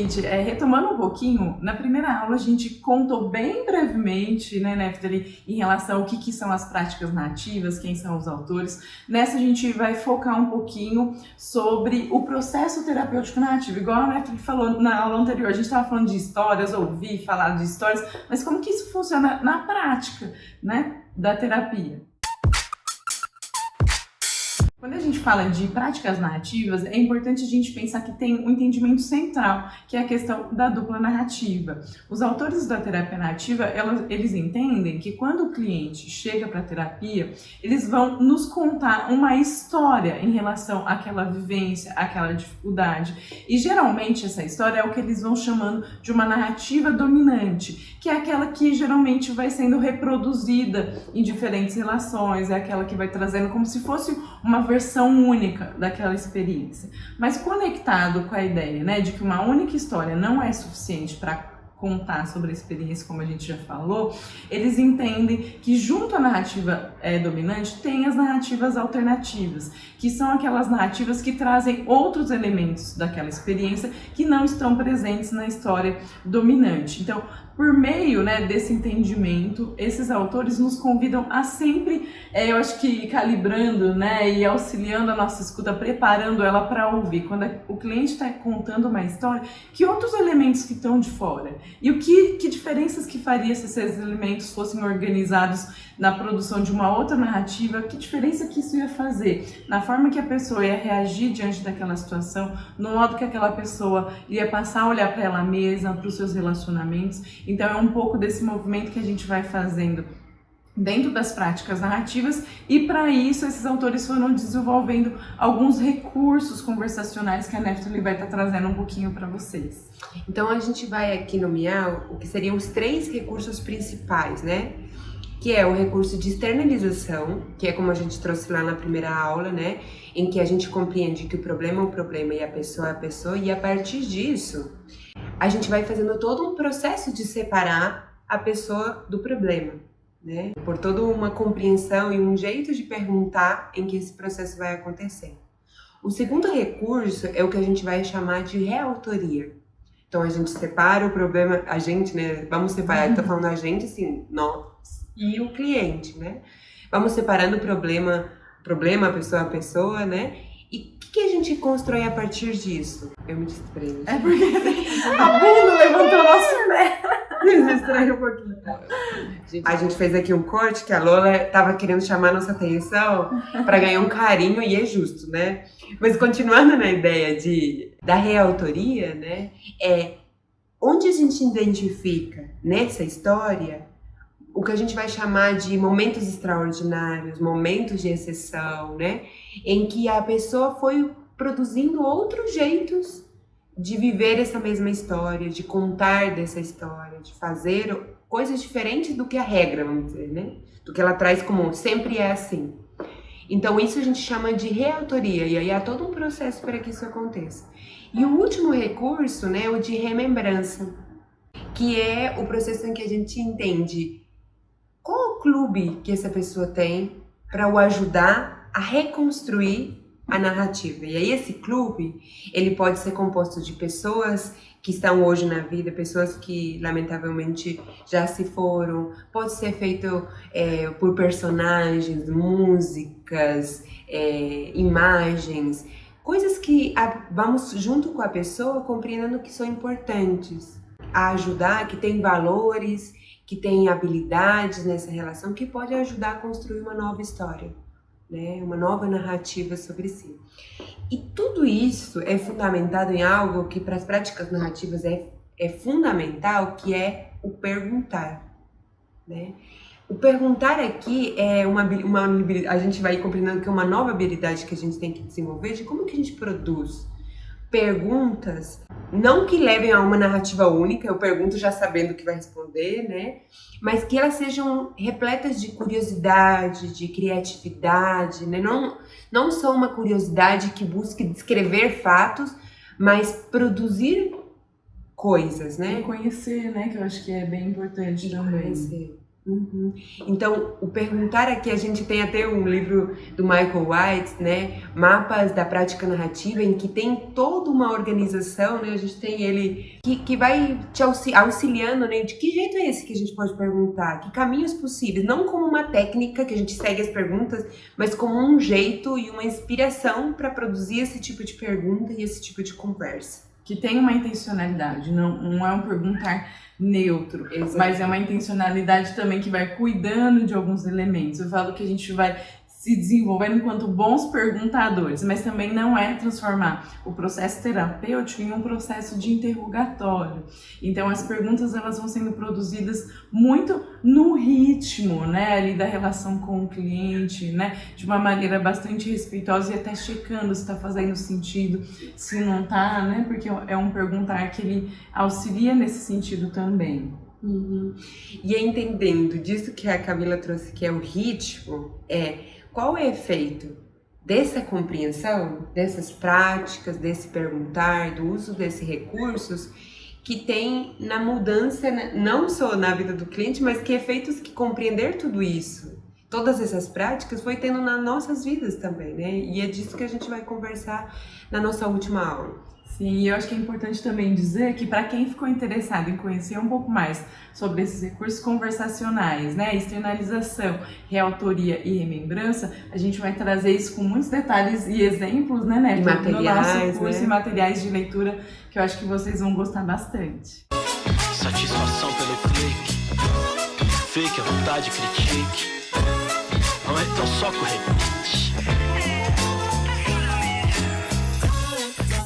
seguinte, retomando um pouquinho, na primeira aula a gente contou bem brevemente, né, Neftali, em relação ao que são as práticas narrativas, quem são os autores. Nessa a gente vai focar um pouquinho sobre o processo terapêutico narrativo. Igual a Neftali falou na aula anterior, a gente estava falando de histórias, ouvir falar de histórias, mas como que isso funciona na prática, né, da terapia? Quando a gente fala de práticas narrativas, é importante a gente pensar que tem um entendimento central, que é a questão da dupla narrativa. Os autores da terapia narrativa, eles entendem que quando o cliente chega para a terapia, eles vão nos contar uma história em relação àquela vivência, àquela dificuldade. E geralmente essa história é o que eles vão chamando de uma narrativa dominante, que é aquela que geralmente vai sendo reproduzida em diferentes relações, é aquela que vai trazendo como se fosse uma versão única daquela experiência, mas conectado com a ideia, né, de que uma única história não é suficiente para contar sobre a experiência, como a gente já falou, eles entendem que junto à narrativa dominante tem as narrativas alternativas, que são aquelas narrativas que trazem outros elementos daquela experiência que não estão presentes na história dominante. Então, por meio, né, desse entendimento, esses autores nos convidam a sempre, eu acho que calibrando, né, e auxiliando a nossa escuta, preparando ela para ouvir. Quando o cliente está contando uma história, que outros elementos que estão de fora? E que diferenças que faria se esses elementos fossem organizados na produção de uma outra narrativa? Que diferença que isso ia fazer? Na forma que a pessoa ia reagir diante daquela situação, no modo que aquela pessoa ia passar a olhar para ela mesma, para os seus relacionamentos. Então é um pouco desse movimento que a gente vai fazendo dentro das práticas narrativas, e para isso esses autores foram desenvolvendo alguns recursos conversacionais que a Neftali vai estar trazendo um pouquinho para vocês. Então a gente vai aqui nomear o que seriam os 3 recursos principais, né? Que é o recurso de externalização, que é como a gente trouxe lá na primeira aula, né? Em que a gente compreende que o problema é o problema e a pessoa é a pessoa, e a partir disso a gente vai fazendo todo um processo de separar a pessoa do problema, né? Por toda uma compreensão e um jeito de perguntar em que esse processo vai acontecer. O segundo recurso é o que a gente vai chamar de reautoria. Então a gente separa o problema, a gente, né? Vamos separar, tô falando a gente assim, nós e o cliente, né? Vamos separando o problema, a pessoa, né? E o que a gente constrói a partir disso? Eu me distraí. É porque a bunda levantou o nosso pé. Me distraí um pouquinho. A gente fez aqui um corte que a Lola tava querendo chamar nossa atenção para ganhar um carinho, e é justo, né? Mas continuando na ideia da reautoria, né? Onde a gente identifica nessa história o que a gente vai chamar de momentos extraordinários, momentos de exceção, né? Em que a pessoa foi produzindo outros jeitos de viver essa mesma história, de contar dessa história, de fazer coisas diferentes do que a regra, vamos dizer, né? Do que ela traz como sempre é assim. Então isso a gente chama de reautoria, e aí há todo um processo para que isso aconteça. E o último recurso, né, é o de remembrança, que é o processo em que a gente entende qual o clube que essa pessoa tem para o ajudar a reconstruir a narrativa. E aí esse clube, ele pode ser composto de pessoas que estão hoje na vida, pessoas que lamentavelmente já se foram, pode ser feito por personagens, músicas, imagens, coisas que vamos junto com a pessoa compreendendo que são importantes a ajudar, que tem valores, que tem habilidades nessa relação, que pode ajudar a construir uma nova história, né? Uma nova narrativa sobre si. E tudo isso é fundamentado em algo que para as práticas narrativas é fundamental, que é o perguntar, né? O perguntar aqui é a gente vai compreendendo que é uma nova habilidade que a gente tem que desenvolver de como que a gente produz perguntas, não que levem a uma narrativa única, eu pergunto já sabendo o que vai responder, né? Mas que elas sejam repletas de curiosidade, de criatividade, né? Não só uma curiosidade que busque descrever fatos, mas produzir coisas, né? E conhecer, né? Que eu acho que é bem importante também. Conhecer. Uhum. Então, o perguntar aqui, a gente tem até um livro do Michael White, né? Mapas da prática narrativa, em que tem toda uma organização, né? A gente tem ele que vai te auxiliando, né? De que jeito é esse que a gente pode perguntar? Que caminhos possíveis? Não como uma técnica que a gente segue as perguntas, mas como um jeito e uma inspiração para produzir esse tipo de pergunta e esse tipo de conversa. Que tem uma intencionalidade, não é um perguntar neutro, mas é uma intencionalidade também que vai cuidando de alguns elementos. Eu falo que a gente vai se desenvolvendo enquanto bons perguntadores, mas também não é transformar o processo terapêutico em um processo de interrogatório. Então as perguntas elas vão sendo produzidas muito no ritmo, né, ali da relação com o cliente, né, de uma maneira bastante respeitosa e até checando se está fazendo sentido, se não está, né, porque é um perguntar que ele auxilia nesse sentido também. Uhum. E entendendo disso que a Camila trouxe, que é o ritmo, qual é o efeito dessa compreensão, dessas práticas, desse perguntar, do uso desses recursos, que tem na mudança, não só na vida do cliente, mas que efeitos que compreender tudo isso, todas essas práticas, foi tendo nas nossas vidas também, né? E é disso que a gente vai conversar na nossa última aula. Sim, e eu acho que é importante também dizer que para quem ficou interessado em conhecer um pouco mais sobre esses recursos conversacionais, né, externalização, reautoria e remembrança, a gente vai trazer isso com muitos detalhes e exemplos, né, E materiais, no nosso curso, né? E materiais de leitura, que eu acho que vocês vão gostar bastante. Satisfação pelo clique, fake, a vontade critique, não é tão só com repeat.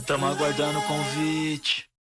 Tamo aguardando o convite.